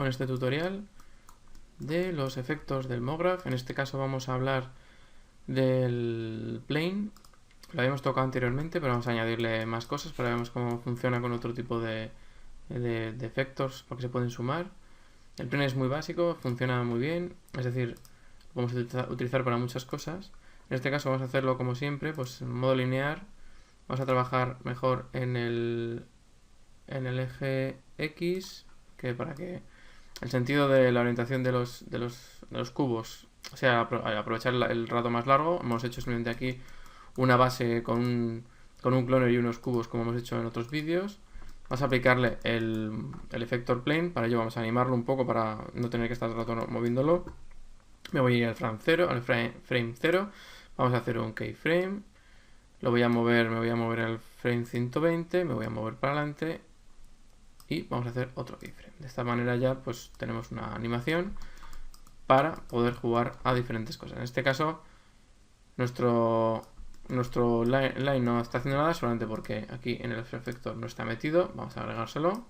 con este tutorial de los efectos del MoGraph. En este caso vamos a hablar del plane. Lo habíamos tocado anteriormente, pero vamos a añadirle más cosas para ver cómo funciona con otro tipo de efectos, porque se pueden sumar. El plane es muy básico, funciona muy bien, es decir, lo podemos utilizar para muchas cosas. En este caso vamos a hacerlo como siempre, pues en modo lineal. Vamos a trabajar mejor en el eje X, que para que el sentido de la orientación de los cubos, o sea, aprovechar el rato más largo. Hemos hecho simplemente aquí una base con un cloner y unos cubos, como hemos hecho en otros vídeos. Vamos a aplicarle el effector plane. Para ello vamos a animarlo un poco para no tener que estar todo el rato moviéndolo. Me voy a ir al frame 0. Vamos a hacer un keyframe. Lo voy a mover, me voy a mover al frame 120, me voy a mover para adelante y vamos a hacer otro keyframe. De esta manera ya pues tenemos una animación para poder jugar a diferentes cosas. En este caso nuestro line no está haciendo nada, solamente porque aquí en el effector no está metido. Vamos a agregárselo.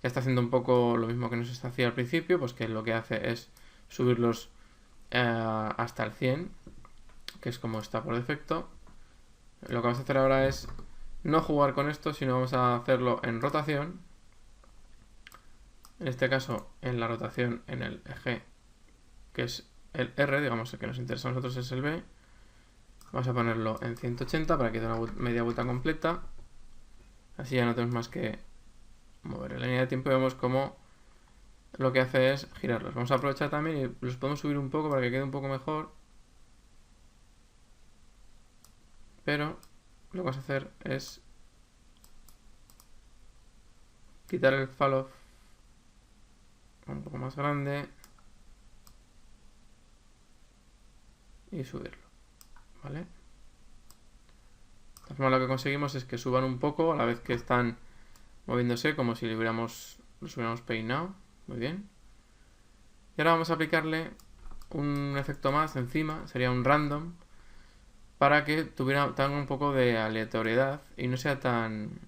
Ya está haciendo un poco lo mismo que nos hacía al principio, pues que lo que hace es subirlos hasta el 100, que es como está por defecto. Lo que vamos a hacer ahora es no jugar con esto, sino vamos a hacerlo en rotación. En este caso, en la rotación en el eje, que es el R, digamos, el que nos interesa a nosotros es el B. Vamos a ponerlo en 180 para que dé una media vuelta completa. Así ya no tenemos más que mover en la línea de tiempo y vemos cómo lo que hace es girarlos. Vamos a aprovechar también y los podemos subir un poco para que quede un poco mejor. Pero lo que vamos a hacer es quitar el fall off un poco más grande y subirlo, ¿vale? De todas formas, lo que conseguimos es que suban un poco a la vez que están moviéndose, como si los hubiéramos peinado. Muy bien. Y ahora vamos a aplicarle un efecto más encima, sería un random, para que tuviera un poco de aleatoriedad y no sea tan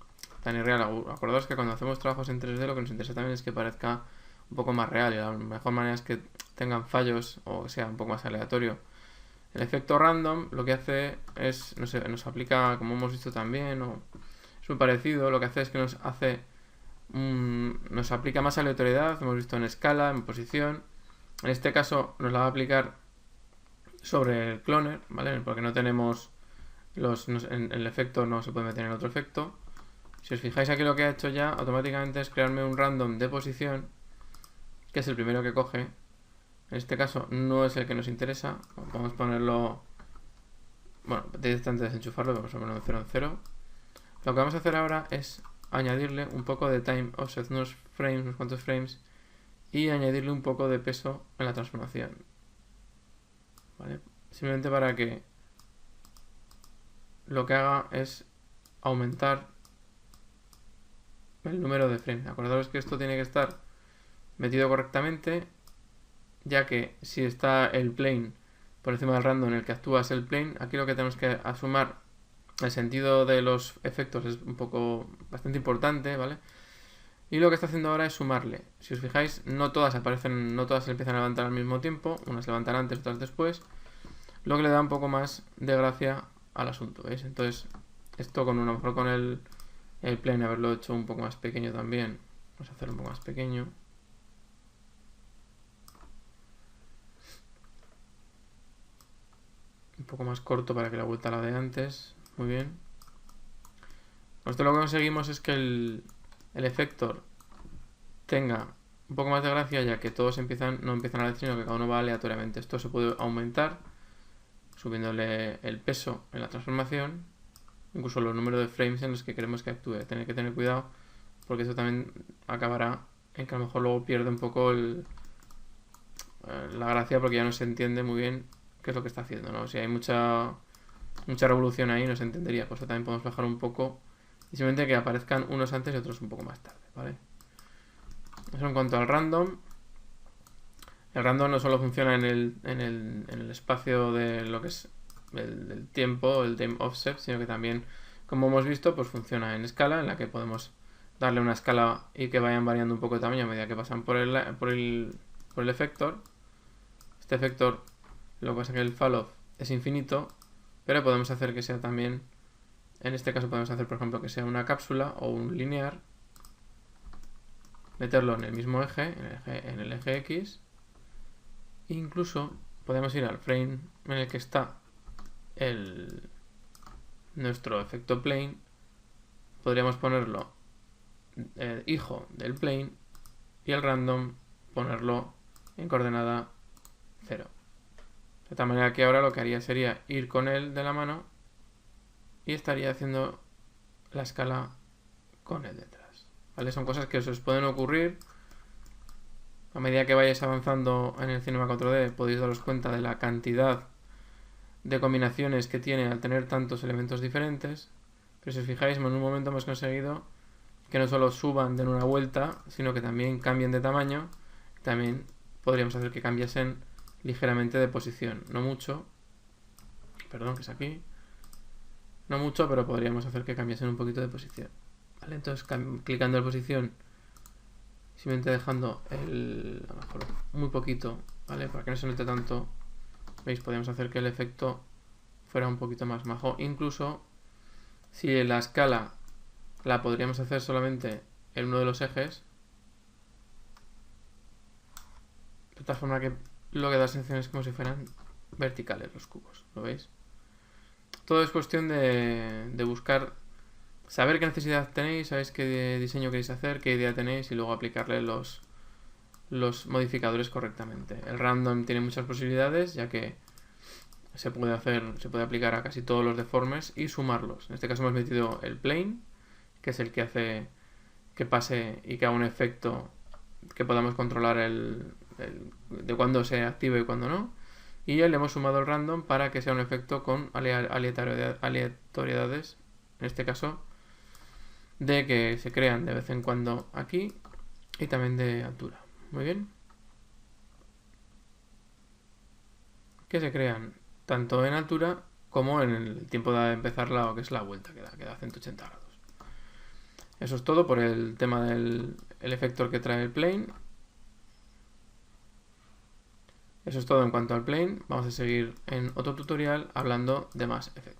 irreal. Acordaos que cuando hacemos trabajos en 3D lo que nos interesa también es que parezca un poco más real, y la mejor manera es que tengan fallos o sea un poco más aleatorio. El efecto random lo que hace es, no sé, nos aplica, como hemos visto también, o es muy parecido. Lo que hace es que nos aplica más aleatoriedad. Hemos visto en escala, en posición. En este caso nos la va a aplicar sobre el cloner, ¿vale? Porque no tenemos en el efecto no se puede meter en otro efecto. Si os fijáis aquí, lo que ha hecho ya automáticamente es crearme un random de posición, que es el primero que coge. En este caso no es el que nos interesa. Podemos ponerlo, bueno, directamente desenchufarlo, vamos a ponerlo en 0 en 0. Lo que vamos a hacer ahora es añadirle un poco de time offset, unos cuantos frames, y añadirle un poco de peso en la transformación, ¿vale? Simplemente para que lo que haga es aumentar el número de frames. Acordaros que esto tiene que estar metido correctamente, ya que si está el plane por encima del random en el que actúa es el plane, aquí lo que tenemos que asumir, el sentido de los efectos es bastante importante, ¿vale? Y lo que está haciendo ahora es sumarle. Si os fijáis, no todas aparecen, no todas se empiezan a levantar al mismo tiempo, unas se levantan antes, otras después, lo que le da un poco más de gracia al asunto, ¿veis? Entonces, esto a lo mejor con el plane haberlo hecho un poco más pequeño también, vamos a hacerlo un poco más pequeño. Un poco más corto para que la vuelta la de antes. Muy bien. Esto lo que conseguimos es que el efector tenga un poco más de gracia, ya que todos no empiezan a la vez, sino que cada uno va aleatoriamente. Esto se puede aumentar subiéndole el peso en la transformación, incluso los números de frames en los que queremos que actúe. Tener que tener cuidado, porque eso también acabará en que a lo mejor luego pierde un poco la gracia, porque ya no se entiende muy bien qué es lo que está haciendo, ¿no? Si hay mucha revolución ahí, no se entendería. Pues también podemos bajar un poco y simplemente que aparezcan unos antes y otros un poco más tarde, ¿vale? Eso en cuanto al random. El random no solo funciona en el espacio de lo que es el tiempo, el time offset, sino que también, como hemos visto, pues funciona en escala, en la que podemos darle una escala y que vayan variando un poco de tamaño a medida que pasan por el efector. Este efector, lo que pasa es que el fall-off es infinito, pero podemos hacer que sea también, en este caso podemos hacer por ejemplo que sea una cápsula o un linear, meterlo en el mismo eje, en el eje X, e incluso podemos ir al frame en el que está nuestro efecto plane, podríamos ponerlo hijo del plane y el random ponerlo en coordenada 0. De tal manera que ahora lo que haría sería ir con él de la mano y estaría haciendo la escala con él detrás. ¿Vale? Son cosas que os pueden ocurrir. A medida que vayáis avanzando en el Cinema 4D podéis daros cuenta de la cantidad de combinaciones que tiene al tener tantos elementos diferentes. Pero si os fijáis, en un momento hemos conseguido que no solo suban de una vuelta, sino que también cambien de tamaño. También podríamos hacer que cambiasen ligeramente de posición. No mucho. Perdón, que es aquí. No mucho, pero podríamos hacer que cambiasen un poquito de posición. ¿Vale? Entonces, clicando en posición, simplemente dejando a lo mejor muy poquito, ¿vale? Para que no se note tanto. ¿Veis? Podríamos hacer que el efecto fuera un poquito más majo. Incluso, si la escala la podríamos hacer solamente en uno de los ejes, de tal forma que lo que da sensación es como si fueran verticales los cubos, ¿lo veis? Todo es cuestión de buscar, saber qué necesidad tenéis, sabéis qué diseño queréis hacer, qué idea tenéis y luego aplicarle los modificadores correctamente. El random tiene muchas posibilidades, ya que se puede aplicar a casi todos los deformes y sumarlos. En este caso hemos metido el plane, que es el que hace que pase y que haga un efecto que podamos controlar de cuándo se activa y cuándo no. Y ya le hemos sumado el random para que sea un efecto con aleatoriedades, en este caso, de que se crean de vez en cuando aquí y también de altura. Muy bien. Que se crean tanto en altura como en el tiempo de empezar que es la vuelta, que da 180 grados. Eso es todo por el tema del efector que trae el plane. Eso es todo en cuanto al plane. Vamos a seguir en otro tutorial hablando de más efectos.